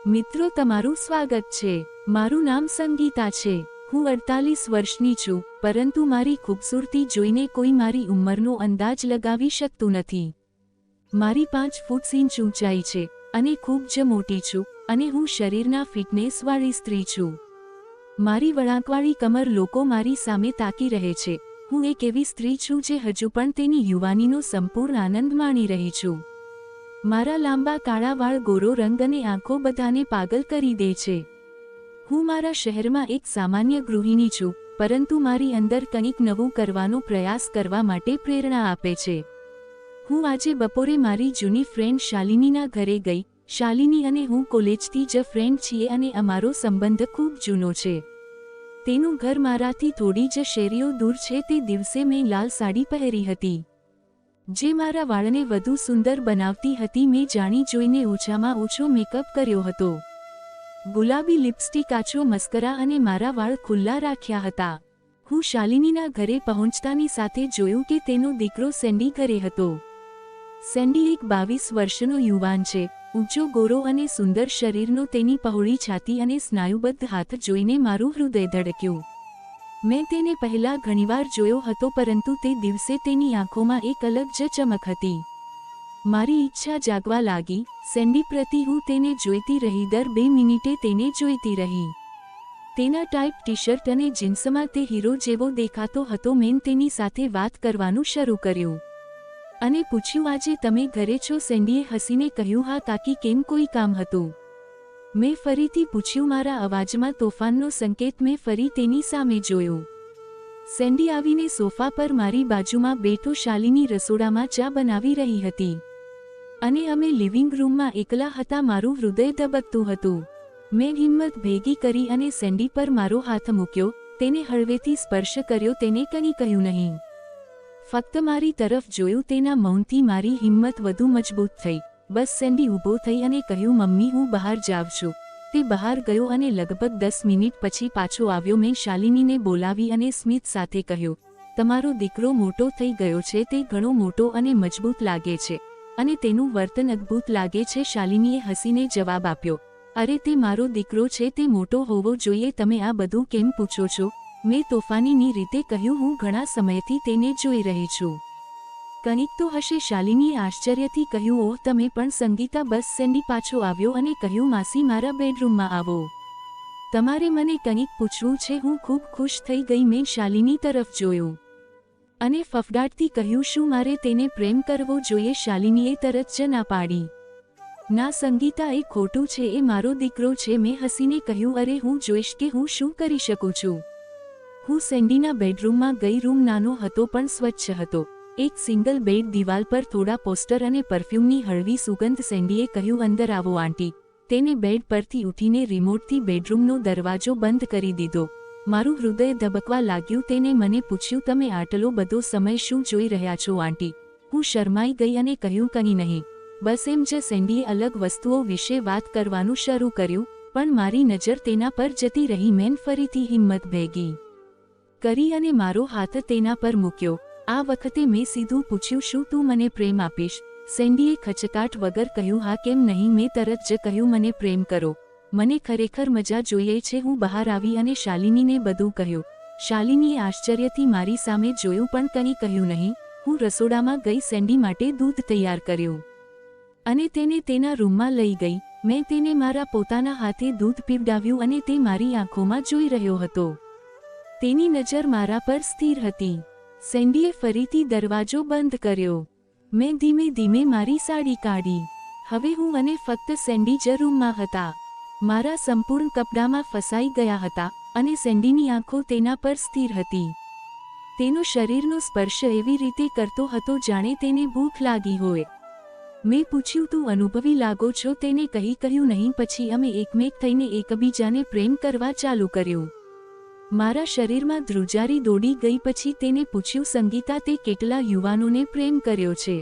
મિત્રો તમારું સ્વાગત છે। મારું નામ સંગીતા છે। હું 48 વર્ષની છું, પરંતુ મારી ખૂબસૂરતી જોઈને કોઈ મારી ઉંમરનો અંદાજ લગાવી શકતું નથી। મારી 5 ફૂટ ઇંચ ઊંચાઈ છે અને ખૂબ જ મોટી છું, અને હું શરીરના ફિટનેસવાળી સ્ત્રી છું। મારી વળાંકવાળી કમર લોકો મારી સામે તાકી રહે છે। હું એક એવી સ્ત્રી છું જે હજુ પણ તેની યુવાનીનો સંપૂર્ણ આનંદ માણી રહી છું। મારા લાંબા કાળા વાળ, ગોરો રંગ અને આંખો બધાને પાગલ કરી દે છે। હું મારા શહેરમાં એક સામાન્ય ગૃહિણી છું, પરંતુ મારી અંદર કંઈક નવું કરવાનો પ્રયાસ કરવા માટે પ્રેરણા આપે છે। હું આજે બપોરે મારી જૂની ફ્રેન્ડ શાલિનીના ઘરે ગઈ। શાલિની અને હું કોલેજથી જ ફ્રેન્ડ છીએ અને અમારો સંબંધ ખૂબ જૂનો છે। તેનું ઘર મારાથી થોડી જ શેરીઓ દૂર છે। તે દિવસે મેં લાલ સાડી પહેરી હતી, જે મારા વાળને વધુ સુંદર બનાવતી હતી। મેં જાણી જોઈને ઓછામાં ઓછો મેકઅપ કર્યો હતો, ગુલાબી લિપસ્ટિક, આછો મસ્કરા અને મારા વાળ ખુલ્લા રાખ્યા હતા। હું શાલિનીના ઘરે પહોંચતાની સાથે જોયું કે તેનો દીકરો સેન્ડી ઘરે હતો। સેન્ડી એક 22 વર્ષનો યુવાન છે, ઊંચો, ગોરો અને સુંદર શરીરનો। તેની પહોળી છાતી અને સ્નાયુબદ્ધ હાથ જોઈને મારું હૃદય ધડક્યું। મેં તેને પહેલા ઘણીવાર જોયો હતો, પરંતુ તે દિવસે તેની આંખોમાં એક અલગ જ ચમક હતી। મારી ઈચ્છા જાગવા લાગી સેન્ડી પ્રતિ। હું તેને જોઈતી રહી, દર 2 મિનિટે તેને જોઈતી રહી। તેના ટાઈપ ટી-શર્ટ અને જીન્સમાં તે હીરો જેવો દેખાતો હતો। મેં તેની સાથે વાત કરવાનું શરૂ કર્યું અને પૂછ્યું, આજે તમે ઘરે છો? સેન્ડીએ હસીને કહ્યું, હા કાકી, કેમ, કોઈ કામ હતું? મેં ફરીથી પૂછ્યું, મારા અવાજમાં તોફાનનો સંકેત। મેં ફરી તેની સામે જોયું। સેન્ડી આવીને સોફા પર મારી બાજુમાં બેઠો। શાલિની રસોડામાં ચા બનાવી રહી હતી અને અમે લિવિંગ રૂમમાં એકલા હતા। મારું હૃદય ધબકતું હતું। મેં હિંમત ભેગી કરી અને સેન્ડી પર મારો હાથ મૂક્યો, તેને હળવેથી સ્પર્શ કર્યો। તેને કંઈ કહ્યું નહીં, ફક્ત મારી તરફ જોયું। તેના મૌનથી મારી હિંમત વધુ મજબૂત થઈ। બસ, સેન્ડી ઊભો થઈ અને કહ્યું, મમ્મી, હું બહાર જાઉં છું। તે બહાર ગયો અને લગભગ 10 મિનિટ પછી પાછો આવ્યો। મેં શાલિનીને બોલાવી અને સ્મિત સાથે કહ્યું, તમારો દીકરો મોટો થઈ ગયો છે। તે ઘણો મોટો અને મજબૂત લાગે છે અને તેનું વર્તન અદ્ભુત લાગે છે। શાલિનીએ હસીને જવાબ આપ્યો, અરે, તે મારો દીકરો છે, તે મોટો હોવો જોઈએ। તમે આ બધું કેમ પૂછો છો? મેં તોફાનીની રીતે કહ્યું, હું ઘણા સમયથી તેને જોઈ રહી છું। કંઈક તો હશે, શાલિનીએ આશ્ચર્યથી કહ્યું, ઓહ, તમે પણ સંગીતા? બસ, સેન્ડી પાછો આવ્યો અને કહ્યું, માસી, મારા બેડરૂમમાં આવો, તમારે મને કંઈક પૂછવું છે। હું ખૂબ ખુશ થઈ ગઈ। મેં શાલિની તરફ જોયું અને ફફડાટથી કહ્યું, શું મારે તેને પ્રેમ કરવો જોઈએ? શાલિનીએ તરત જ ના પાડી, ના સંગીતા, એ ખોટું છે, એ મારો દીકરો છે। મેં હસીને કહ્યું, અરે, હું જોઈશ કે હું શું કરી શકું છું। હું સેન્ડીના બેડરૂમમાં ગઈ। રૂમ નાનો હતો પણ સ્વચ્છ હતો। એક સિંગલ બેડ, દિવાલ પર થોડા પોસ્ટર અને પરફ્યુમની હળવી સુગંધ। સેન્ડીએ કહ્યું, અંદર આવો આંટી। તેને બેડ પરથી ઉઠીને રિમોટથી બેડરૂમનો દરવાજો બંધ કરી દીધો। મારું હૃદય ધબકવા લાગ્યું। તેને મને પૂછ્યું, તમે આટલો બધો સમય શું જોઈ રહ્યા છો આંટી? હું શરમાઈ ગઈ અને કહ્યું, કંઈ નહીં, બસ એમ જ। સેન્ડીએ અલગ વસ્તુઓ વિશે વાત કરવાનું શરૂ કર્યું, પણ મારી નજર તેના પર જતી રહી। મેં ફરીથી હિંમત ભેગી કરી અને મારો હાથ તેના પર મૂક્યો। આ વખતે મેં સીધું પૂછ્યું, શું તું મને પ્રેમ આપીશ? સેન્ડીએ ખચકાટ વગર કહ્યું, હા, કેમ નહીં? મેં તરત જ કહ્યું, મને પ્રેમ કરો, મને ખરેખર મજા જોઈએ છે। હું બહાર આવી અને શાલિનીને બધું કહ્યું। શાલિનીએ આશ્ચર્યથી મારી સામે જોયું, પણ કંઈ કહ્યું નહીં। હું રસોડામાં ગઈ, સેન્ડી માટે દૂધ તૈયાર કર્યું અને તેને તેના રૂમમાં લઈ ગઈ। મેં તેને મારા પોતાના હાથે દૂધ પીવડાવ્યું અને તે મારી આંખોમાં જોઈ રહ્યો હતો। તેની નજર મારા પર સ્થિર હતી। સેન્ડીએ ફરીથી દરવાજો બંધ કર્યો। મેં ધીમે ધીમે મારી સાડી કાઢી। હવે હું અને ફક્ત સેન્ડી જ રૂમમાં હતા। મારા સંપૂર્ણ કપડામાં ફસાઈ ગયા હતા અને સેન્ડીની આંખો તેના પર સ્થિર હતી। તેનો શરીરનો સ્પર્શ એવી રીતે કરતો હતો જાણે તેને ભૂખ લાગી હોય। મેં પૂછ્યું, તું અનુભવી લાગો છો? તેને કહ્યું, નહીં। પછી અમે એકમેક થઈને એકબીજાને પ્રેમ કરવા ચાલુ કર્યું। મારા શરીરમાં ધ્રુજારી દોડી ગઈ। પછી તેને પૂછ્યું, સંગીતા, તે કેટલા યુવાનોને પ્રેમ કર્યો છે?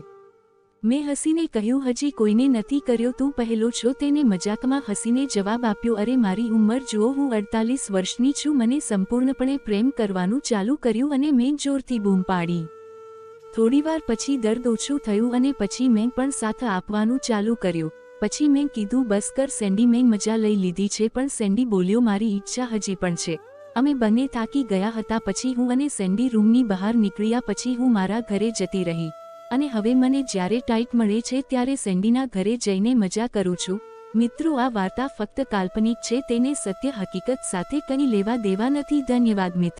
મેં હસીને કહ્યું, હજી કોઈને નથી કર્યો, તું પહેલો છો। તેને મજાકમાં હસીને જવાબ આપ્યો, અરે, મારી ઉંમર જુઓ, હું 48 વર્ષની છું। મને સંપૂર્ણપણે પ્રેમ કરવાનું ચાલુ કર્યું અને મેં જોરથી બૂમ પાડી। થોડીવાર પછી દર્દ ઓછું થયું અને પછી મેં પણ સાથ આપવાનું ચાલુ કર્યું। પછી મેં કીધું બસ કર સેન્ડી, મેં મજા લઈ લીધી છે. પણ સેન્ડી બોલ્યો મારી ઈચ્છા હજી પણ છે. અમે બંને થાકી ગયા હતા. પછી હું અને સેન્ડી રૂમની બહાર નીકળ્યા. પછી હું મારા ઘરે જતી રહી અને હવે મને જ્યારે ટાઈટ મળે છે ત્યારે સેન્ડીના ઘરે જઈને મજા કરું છું. મિત્રો, આ વાર્તા ફક્ત કાલ્પનિક છે, તેને સત્ય હકીકત સાથે કંઈ લેવા દેવા નથી. ધન્યવાદ મિત્રો.